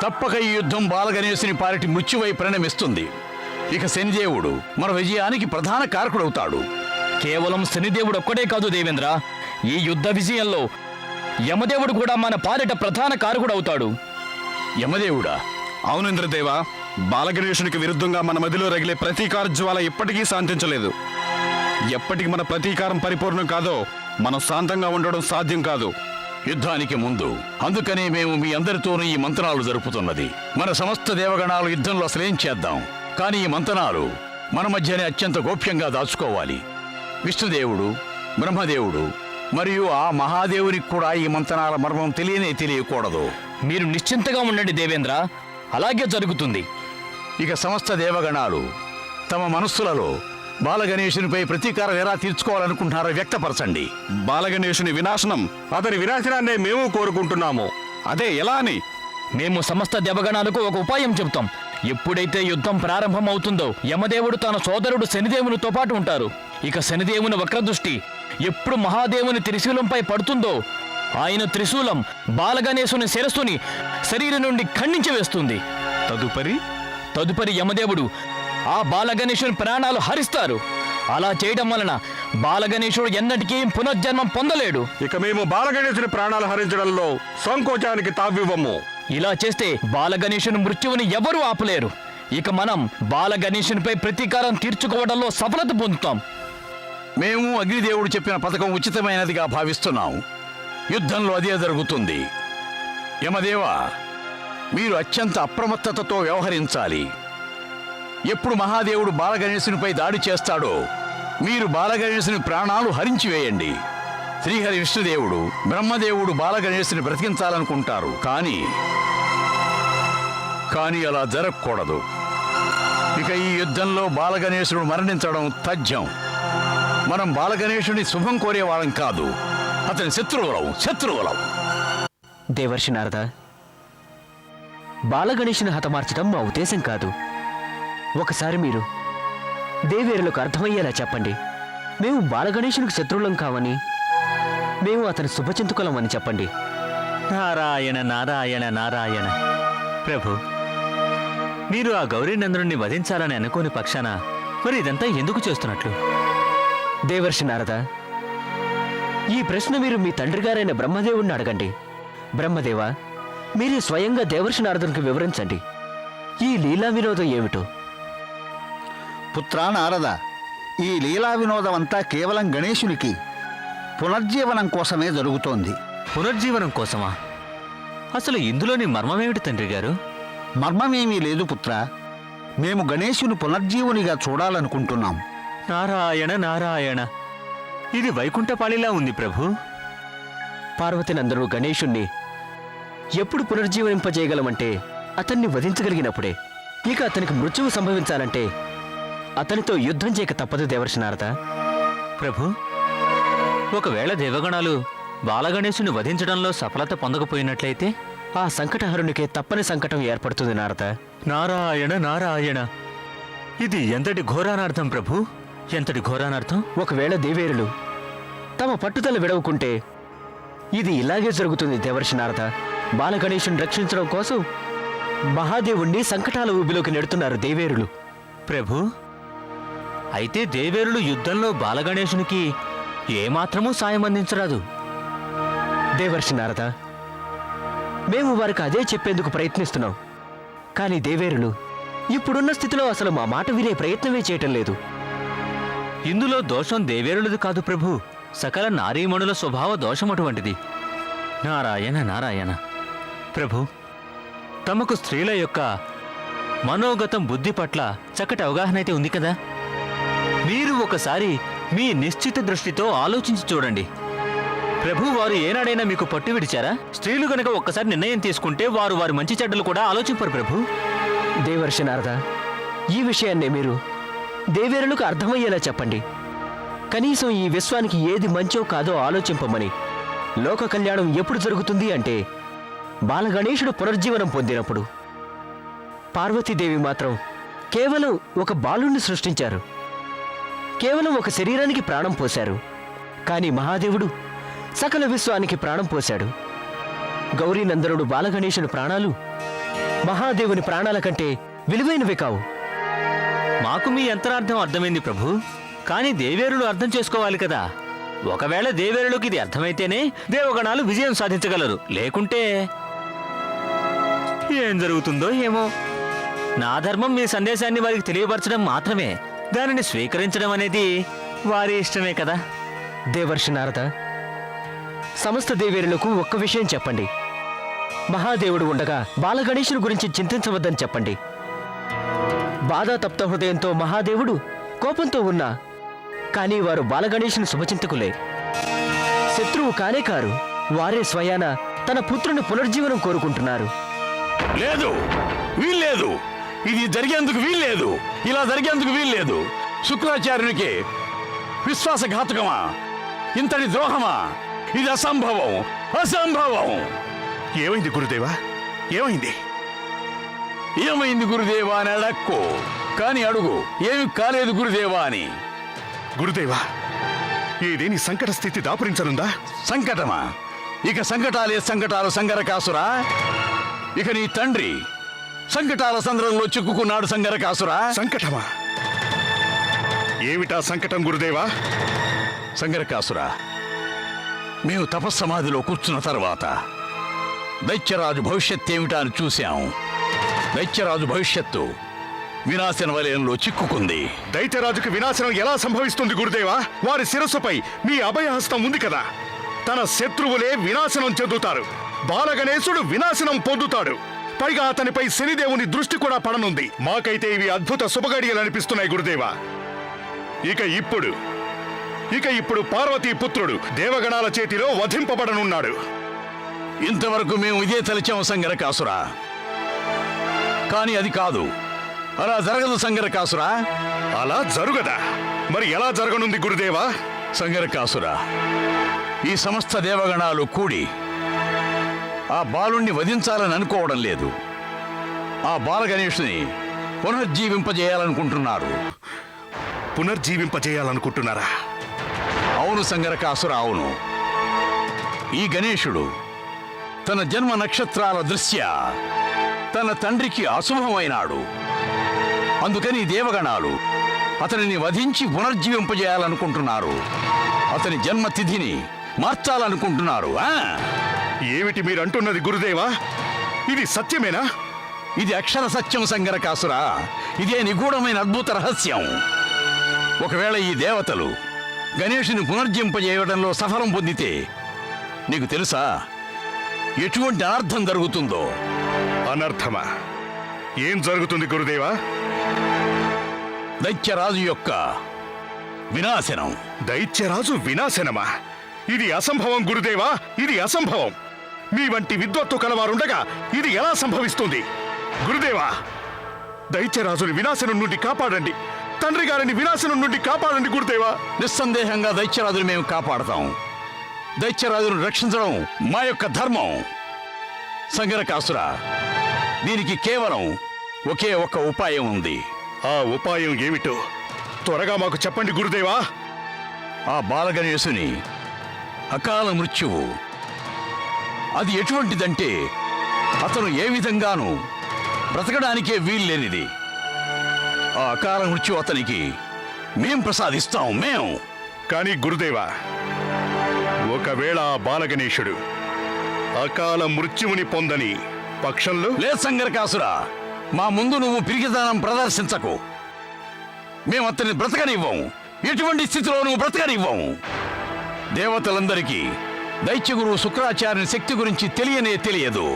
తప్పక ఈ యుద్ధం బాలగణేశుని పాలిటి మృత్యువై పరిణమిస్తుంది. ఇక శనిదేవుడు మన విజయానికి ప్రధాన కారకుడవుతాడు. కేవలం శనిదేవుడు ఒక్కడే కాదు దేవేంద్ర, ఈ యుద్ధ విజయంలో యమదేవుడు కూడా మన పాలిట ప్రధాన కారకుడవుతాడు. యమదేవుడా? అవును ఇంద్రదేవ, బాలగణేశునికి విరుద్ధంగా మన మదిలో రగిలే ప్రతీకార జ్వాల ఇప్పటికీ శాంతించలేదు. ఎప్పటికి మన ప్రతీకారం పరిపూర్ణం కాదో మనం శాంతంగా ఉండడం సాధ్యం కాదు. యుద్ధానికి ముందు అందుకనే మేము మీ అందరితోనూ ఈ మంతనాలు జరుపుతున్నది. మన సమస్త దేవగణాలు యుద్ధంలో అసలేం చేద్దాం, కానీ ఈ మంతనాలు మన మధ్యనే అత్యంత గోప్యంగా దాచుకోవాలి. విష్ణుదేవుడు, బ్రహ్మదేవుడు మరియు ఆ మహాదేవునికి కూడా ఈ మంతనాల మర్మం తెలియకూడదు. మీరు నిశ్చింతగా ఉండండి దేవేంద్ర, అలాగే జరుగుతుంది. ఇక సమస్త దేవగణాలు తమ మనస్సులలో బాలగణేశునిపై ప్రతీకారం ఎలా తీర్చుకోవాలనుకుంటున్నారో వ్యక్తపరచండి. బాలగణేశుని వినాశనం, అతని వినాశనాన్నే మేము కోరుకుంటున్నాము. అదే ఎలా అని మేము సమస్త దేవగణాలకు ఒక ఉపాయం చెబుతాం. ఎప్పుడైతే యుద్ధం ప్రారంభం అవుతుందో యమదేవుడు తన సోదరుడు శనిదేవునితో పాటు ఉంటారు. ఇక శనిదేవుని వక్రదృష్టి ఎప్పుడు మహాదేవుని త్రిశూలంపై పడుతుందో ఆయన త్రిశూలం బాలగణేశుని శిరస్సుని శరీరం నుండి ఖండించి వేస్తుంది. తదుపరి యమదేవుడు ఆ బాలగణేశుని ప్రాణాలు హరిస్తారు. అలా చేయడం వలన బాలగణేశుడు ఎన్నటికీ పునర్జన్మం పొందలేడు. ఇక మేము బాలగణేశుని ప్రాణాలు హరించడంలో సంకోచానికి తావివ్వము. ఇలా చేస్తే బాలగణేశుని మృత్యువుని ఎవరూ ఆపలేరు. ఇక మనం బాలగణేశునిపై ప్రతీకారం తీర్చుకోవడంలో సఫలత పొందుతాం. మేము అగ్నిదేవుడు చెప్పిన పథకం ఉచితమైనదిగా భావిస్తున్నాం. యుద్ధంలో అదే జరుగుతుంది. యమదేవ, మీరు అత్యంత అప్రమత్తతతో వ్యవహరించాలి. ఎప్పుడు మహాదేవుడు బాలగణేశునిపై దాడి చేస్తాడో మీరు బాలగణేశుని ప్రాణాలు హరించివేయండి. శ్రీహరి విష్ణుదేవుడు, బ్రహ్మదేవుడు బాలగణేశుని బ్రతికించాలనుకుంటారు, కానీ అలా జరగకూడదు. ఇక ఈ యుద్ధంలో బాలగణేశుడు మరణించడం తథ్యం. మనం బాలగణేశుని శుభం కోరేవాళ్ళం కాదు, అతని శత్రువులం. దేవర్షి నారద, బాలగణేశుని హతమార్చడం మా ఉద్దేశం కాదు. ఒకసారి మీరు దేవేరులకు అర్థమయ్యేలా చెప్పండి. మేము బాలగణేశునికి శత్రువులం కావని, మేము అతని శుభచింతకులం అని చెప్పండి. నారాయణ నారాయణ నారాయణ. ప్రభు, మీరు ఆ గౌరీనందనుణ్ణి వధించాలని అనుకోని పక్షాన మరి ఇదంతా ఎందుకు చేస్తున్నట్లు? దేవర్షి నారద, ఈ ప్రశ్న మీరు మీ తండ్రి గారైన బ్రహ్మదేవుణ్ణి అడగండి. బ్రహ్మదేవ, మీరే స్వయంగా దేవర్షి నారదునికి వివరించండి, ఈ లీలా వినోదం ఏమిటో. పుత్రా నారద, ఈ లీలా వినోదం అంతా కేవలం గణేశునికి పునర్జీవనం కోసమే జరుగుతోంది. పునర్జీవనం కోసమా? అసలు ఇందులోని మర్మమేమిటి తండ్రి గారు? మర్మమేమీ లేదు పుత్ర, మేము గణేశుని పునర్జీవునిగా చూడాలనుకుంటున్నాం. నారాయణ నారాయణ, ఇది వైకుంఠపాళిలా ఉంది ప్రభు. పార్వతీనందరూ గణేశుణ్ణి ఎప్పుడు పునర్జీవనింపజేయగలమంటే అతన్ని వధించగలిగినప్పుడే. ఇక అతనికి మృత్యువు సంభవించాలంటే అతనితో యుద్ధం చేయక తప్పదు దేవర్షి నారద. ప్రభు, ఒకవేళ దేవగణాలు బాలగణేశుని వధించడంలో సఫలత పొందకపోయినట్లయితే ఆ సంకటహరునికే తప్పని సంకటం ఏర్పడుతుంది నారద. నారాయణ నారాయణ, ఇది ఎంతటి ఘోరానార్థం ప్రభు, ఎంతటి ఘోరానార్థం! ఒకవేళ దేవేరులు తమ పట్టుదల విడవకుంటే ఇది ఇలాగే జరుగుతుంది దేవర్షి నారద. బాలగణేశుని రక్షించడం కోసం మహాదేవుణ్ణి సంకటాల ఊబిలోకి నెడుతున్నారు దేవేరులు. ప్రభు, అయితే దేవేరులు యుద్ధంలో బాలగణేశునికి ఏమాత్రమూ సాయం అందించరాదు. దేవర్షి నారద, మేము వారికి అదే చెప్పేందుకు ప్రయత్నిస్తున్నాం, కానీ దేవేరులు ఇప్పుడున్న స్థితిలో అసలు మా మాట వినే ప్రయత్నమే చేయటం లేదు. ఇందులో దోషం దేవేరులది కాదు ప్రభు, సకల నారీమణుల స్వభావ దోషం అటువంటిది. నారాయణ నారాయణ. ప్రభు, తమకు స్త్రీల యొక్క మనోగతం బుద్ధి పట్ల చక్కటి అవగాహన అయితే ఉంది కదా. మీరు ఒకసారి మీ నిశ్చిత దృష్టితో ఆలోచించి చూడండి. ప్రభు, వారు ఏనాడైనా మీకు పట్టు విడిచారా? స్త్రీలు గనక ఒక్కసారి నిర్ణయం తీసుకుంటే వారు వారి మంచి చెడ్డలు కూడా ఆలోచింపరు ప్రభు. దేవర్షి నారద, ఈ విషయాన్నే మీరు దేవేరులకు అర్థమయ్యేలా చెప్పండి. కనీసం ఈ విశ్వానికి ఏది మంచో కాదో ఆలోచింపమని. లోక కళ్యాణం ఎప్పుడు జరుగుతుంది అంటే బాలగణేశుడు పునర్జీవనం పొందినప్పుడు. పార్వతీదేవి మాత్రం కేవలం ఒక బాలుణ్ణి సృష్టించారు, కేవలం ఒక శరీరానికి ప్రాణం పోశారు. కానీ మహాదేవుడు సకల విశ్వానికి ప్రాణం పోశాడు. గౌరీనందనుడు బాలగణేశుని ప్రాణాలు మహాదేవుని ప్రాణాల కంటే విలువైనవి కావు. మాకు మీ అంతరార్థం అర్థమైంది ప్రభు. కానీ దేవేరులు అర్థం చేసుకోవాలి కదా. ఒకవేళ దేవేరులకు ఇది అర్థమైతేనే దేవగణాలు విజయం సాధించగలరు. లేకుంటే ఏం జరుగుతుందో ఏమో. నా ధర్మం మీ సందేశాన్ని వారికి తెలియపరచడం మాత్రమే. దానిని స్వీకరించడం అనేది వారి ఇష్టమే కదా. దేవర్షి నారద, సమస్త దేవేరులకు ఒక్క విషయం చెప్పండి. మహాదేవుడు ఉండగా బాలగణేశుని గురించి చింతించవద్దని చెప్పండి. బాధాతప్త హృదయంతో మహాదేవుడు కోపంతో ఉన్నా కానీ వారు బాలగణేశుని శుభచింతకులే. శత్రువు కానే కారు. వారే స్వయాన తన పుత్రుని పునర్జీవనం కోరుకుంటున్నారు. లేదు, వీల్లేదు. ఇది జరిగేందుకు వీల్లేదు. ఇలా జరిగేందుకు వీల్లేదు. శుక్రాచార్యునికి విశ్వాసఘాతకమా? ఇంతటి ద్రోహమా? ఇది అసంభవం, అసంభవం. ఏమైంది గురుదేవా? ఏమైంది? ఏమైంది గురుదేవా అని అడక్కు, కానీ అడుగు ఏమి కాలేదు గురుదేవా అని. గురుదేవా, ఏదేని సంకట స్థితి దాపురించనుందా? సంకటమా? ఇక సంకటాలే సంకటాలు సంగరకాసురా. ఇక నీ తండ్రి సంకటాల సంద్రంలో చిక్కుకున్నాడు సంగరకాసురా. సంకటమా? ఏమిటా సంకటం గురుదేవా? సంగరకాసురా, మేము తపస్సమాధిలో కూర్చున్న తర్వాత దైత్యరాజు భవిష్యత్ ఏమిటా అని చూశాం. దైత్యరాజు భవిష్యత్తు వినాశన వలయంలో చిక్కుకుంది. దైత్యరాజుకి వినాశనం ఎలా సంభవిస్తుంది గురుదేవా? వారి శిరస్సుపై మీ అభయహస్తం ఉంది కదా. తన శత్రువులే వినాశనం చెందుతారు. బాలగణేశుడు వినాశనం పొందుతాడు. పైగా అతనిపై శనిదేవుని దృష్టి కూడా పడనుంది. మాకైతే ఇవి అద్భుత శుభగడియలు అనిపిస్తున్నాయి గురుదేవా. ఇక ఇప్పుడు పార్వతీ పుత్రుడు దేవగణాల చేతిలో వధింపబడనున్నాడు. ఇంతవరకు మేము ఇదే తలిచాం సంగరకాసురా. కానీ అది కాదు, అలా జరగదు సంగరకాసురా. అలా జరుగదా? మరి ఎలా జరగనుంది గురుదేవా? సంగరకాసురా, ఈ సమస్త దేవగణాలు కూడి ఆ బాలుణ్ణి వధించాలని అనుకోవడం లేదు. ఆ బాలగణేశుని పునర్జీవింపజేయాలనుకుంటున్నారు. పునర్జీవింపజేయాలనుకుంటున్నారా? అవును సంగరకాసుర, అవును. ఈ గణేశుడు తన జన్మ నక్షత్రాల దృష్ట్యా తన తండ్రికి అశుభమైనాడు. అందుకని దేవగణాలు అతనిని వధించి పునర్జీవింపజేయాలనుకుంటున్నారు. అతని జన్మతిథిని మార్చాలనుకుంటున్నారు. ఏమిటి మీరంటున్నది గురుదేవా? ఇది సత్యమేనా? ఇది అక్షర సత్యం సంగరకాసురా. ఇదే నిగూఢమైన అద్భుత రహస్యం. ఒకవేళ ఈ దేవతలు గణేశుని పునర్జింపజేయడంలో సఫలం పొందితే నీకు తెలుసా ఎటువంటి అనర్థం జరుగుతుందో? అనర్థమా? ఏం జరుగుతుంది గురుదేవా? దైత్యరాజు యొక్క వినాశనం. దైత్యరాజు వినాశనమా? ఇది అసంభవం గురుదేవా, ఇది అసంభవం. మీ వంటి విద్వత్తు కలవారుండగా ఇది ఎలా సంభవిస్తుంది? గురుదేవా, దైత్యరాజుని వినాశనం నుండి కాపాడండి. తండ్రి గారిని వినాశనం నుండి కాపాడండి గురుదేవా. నిస్సందేహంగా దైత్యరాజును మేము కాపాడతాం. దైత్యరాజును రక్షించడం మా యొక్క ధర్మం. సంగరకాసుర, దీనికి కేవలం ఒకే ఒక్క ఉపాయం ఉంది. ఆ ఉపాయం ఏమిటో త్వరగా మాకు చెప్పండి గురుదేవా. ఆ బాలగణేశుని అకాల మృత్యువు అది ఎటువంటిదంటే అతను ఏ విధంగానూ బ్రతకడానికే వీల్లేనిది. ఆ అకాల మృత్యు అతనికి మేం ప్రసాదిస్తాం, మేము. కానీ గురుదేవా, ఒకవేళ ఆ బాలగణేశుడు అకాల మృత్యువుని పొందని పక్షంలో? లేదు సంగరకాసురా, మా ముందు నువ్వు పిరికితనం ప్రదర్శించకు. మేము అతన్ని బ్రతకనివ్వం. ఎటువంటి స్థితిలో నువ్వు బ్రతకనివ్వం. దేవతలందరికీ దైత్యగురువు శుక్రాచార్యుని శక్తి గురించి తెలియనే తెలియదు.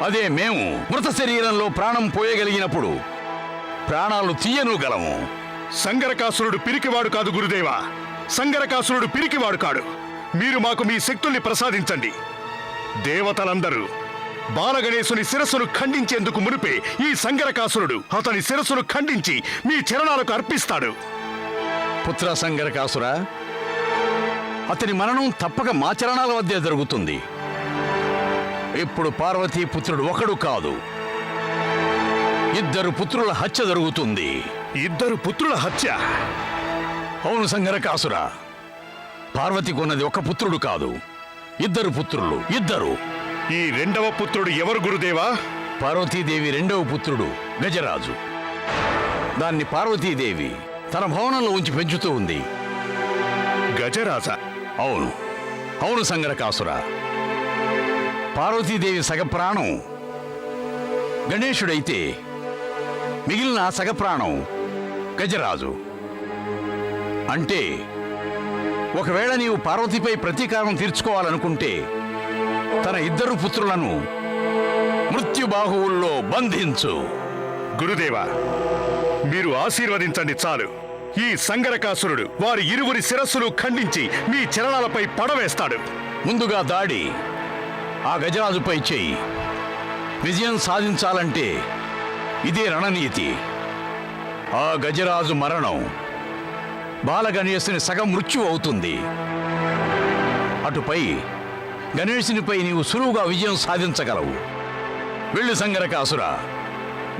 అదే మేము మృత శరీరంలో ప్రాణం పోయగలిగినప్పుడు ప్రాణాలు తీయనుగలము. సంగరకాసురుడు పిరికివాడు కాదు గురుదేవా. సంగరకాసురుడు పిరికివాడు కాడు. మీరు మాకు మీ శక్తుల్ని ప్రసాదించండి. దేవతలందరూ బాలగణేశుని శిరస్సును ఖండించేందుకు మునిపే ఈ సంగరకాసురుడు అతని శిరస్సును ఖండించి మీ చరణాలకు అర్పిస్తాడు. పుత్ర సంగరకాసురా, అతని మరణం తప్పక మా చరణాల వద్దే జరుగుతుంది. ఇప్పుడు పార్వతీ పుత్రుడు ఒకడు కాదు, 2 పుత్రుల హత్య జరుగుతుంది. 2 పుత్రుల హత్య? అవును సంగరకాసురా, పార్వతికి ఉన్నది ఒక పుత్రుడు కాదు, 2 పుత్రులు. 2. ఈ 2వ పుత్రుడు ఎవరు గురుదేవా? పార్వతీదేవి రెండవ పుత్రుడు గజరాజు. దాన్ని పార్వతీదేవి తన భవనంలో ఉంచి పెంచుతూ ఉంది. గజరాజ అవును, అవును సంగరకాసుర. పార్వతీదేవి సగప్రాణం గణేశుడైతే మిగిలిన సగప్రాణం గజరాజు. అంటే ఒకవేళ నీవు పార్వతిపై ప్రతీకారం తీర్చుకోవాలనుకుంటే తన ఇద్దరు పుత్రులను మృత్యుబాహువుల్లో బంధించు. గురుదేవా, మీరు ఆశీర్వదించండి చాలు. ఈ సంగరకాసురుడు వారి ఇరువురి శిరస్సులు ఖండించి మీ చరణాలపై పడవేస్తాడు. ముందుగా దాడి ఆ గజరాజుపై చెయ్యి. విజయం సాధించాలంటే ఇదే రణనీతి. ఆ గజరాజు మరణం బాలగణేశుని సగం మృత్యు అవుతుంది. అటుపై గణేశునిపై నీవు సులువుగా విజయం సాధించగలవు. వెళ్ళు సంగరకాసుర,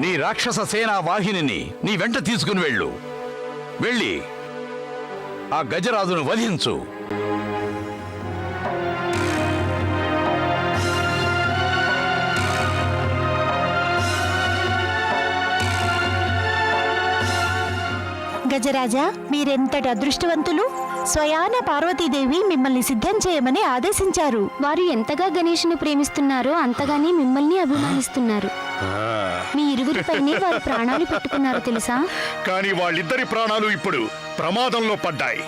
నీ రాక్షస సేనా వాహినిని నీ వెంట తీసుకుని వెళ్ళు. వెళ్ళి ఆ గజరాజును వధించు. గజరాజా, మీరెంతటి అదృష్టవంతులు! స్వయాన పార్వతీదేవి మిమ్మల్ని సిద్ధం చేయమని ఆదేశించారు. వారు ఎంతగా గణేషుని ప్రేమిస్తున్నారో అంతగానే మిమ్మల్ని అభిమానిస్తున్నారు. మీ ఇరువురిపైనే వారు ప్రాణాలు పెట్టుకున్నారు తెలుసా? కానీ వాళ్ళిద్దరి ప్రాణాలు ఇప్పుడు ప్రమాదంలో పడ్డాయి.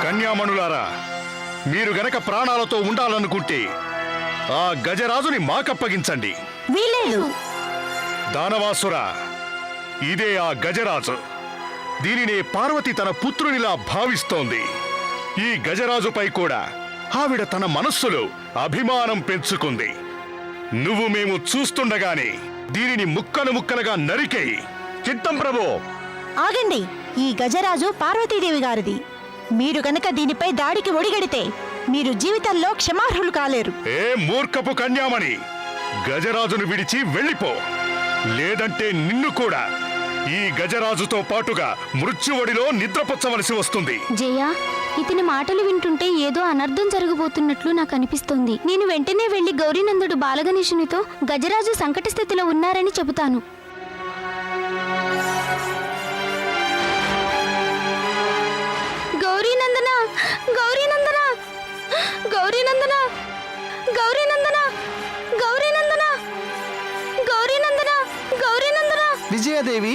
కన్యామణులారా, మీరు గనక ప్రాణాలతో ఉండాలనుకుంటే ఆ గజరాజుని మాకప్పగించండి. వీలేదు. దానవాసురా, ఇదే ఆ గజరాజు. దీనినే పార్వతి తన పుత్రునిలా భావిస్తోంది. ఈ గజరాజుపై కూడా ఆవిడ తన మనస్సులో అభిమానం పెంచుకుంది. నువ్వు మేము చూస్తుండగానే దీనిని ముక్కలు ముక్కలుగా నరికేయి. చిత్తం ప్రభు. ఆగండి. ఈ గజరాజు పార్వతీదేవి గారిది. మీరు గనక దీనిపై దాడికి ఒడిగడితే మీరు జీవితంలో క్షమార్హులు కాలేరు. ఏ మూర్ఖపు కన్యామణి, గజరాజును విడిచి వెళ్ళిపో. లేదంటే నిన్ను కూడా ఈ గజరాజుతో పాటుగా మృత్యువడిలో నిద్రపుచ్చవలసి వస్తుంది. జయ, ఇతని మాటలు వింటుంటే ఏదో అనర్థం జరగబోతున్నట్లు నాకు అనిపిస్తోంది. నేను వెంటనే వెళ్లి గౌరీనందుడు బాలగణేశునితో గజరాజు సంకట స్థితిలో ఉన్నారని చెబుతాను. గౌరీనందన, గౌరీనందన, గౌరీనందన, గౌరీనందన, గౌరీనందన, గౌరీనందన, గౌరీనందన. విజయాదేవి,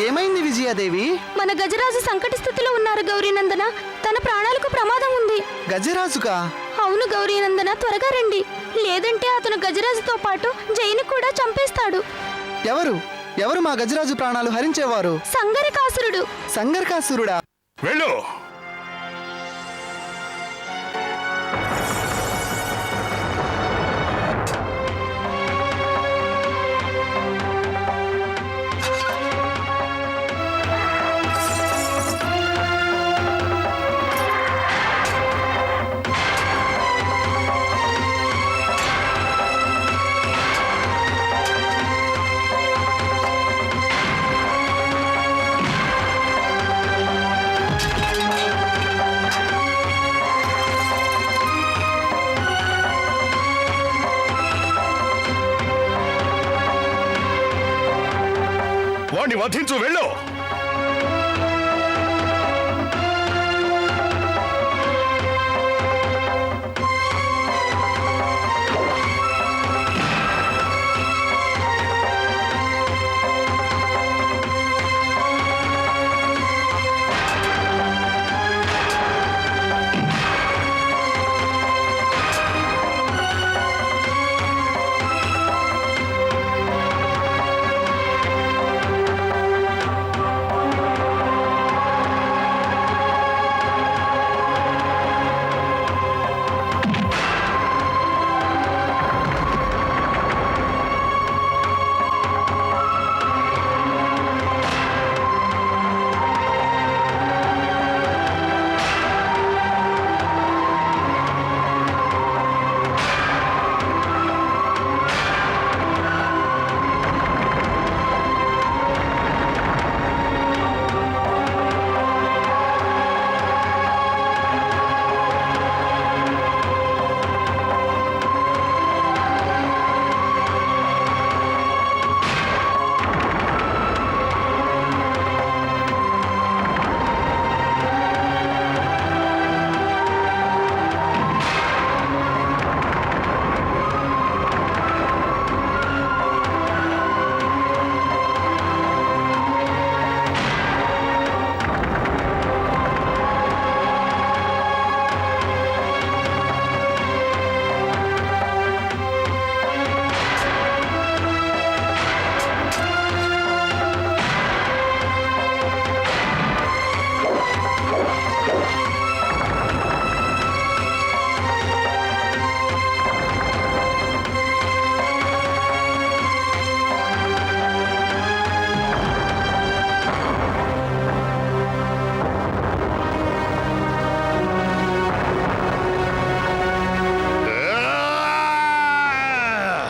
ఏమైంది విజయాదేవి? మన గజరాజు సంకట స్థితిలో ఉన్నారు గౌరీనందన. తన ప్రాణాలకు ప్రమాదం ఉంది. గజరాజుకా? అవును గౌరీనందన, త్వరగా రండి. లేదంటే అతను గజరాజుతో పాటు జైను కూడా చంపేస్తాడు. ఎవరు ఎవరు మా గజరాజు ప్రాణాలు హరించేవారు? సంగరకాసురుడు. సంగరకాసురుడా? వెళ్ళు. వాణ్ణి వధించు. వెళ్ళు.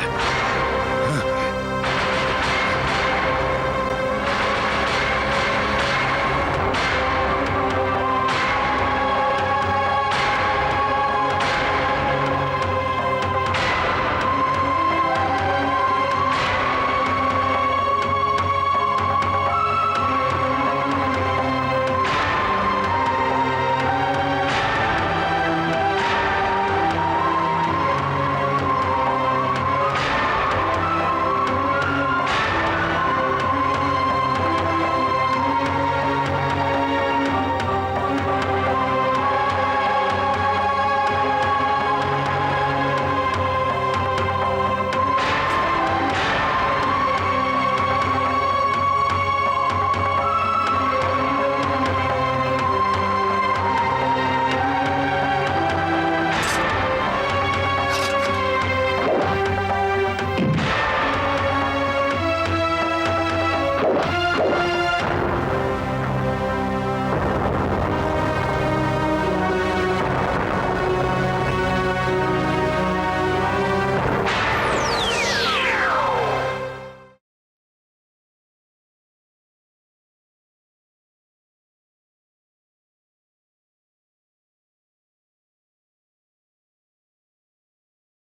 ఆ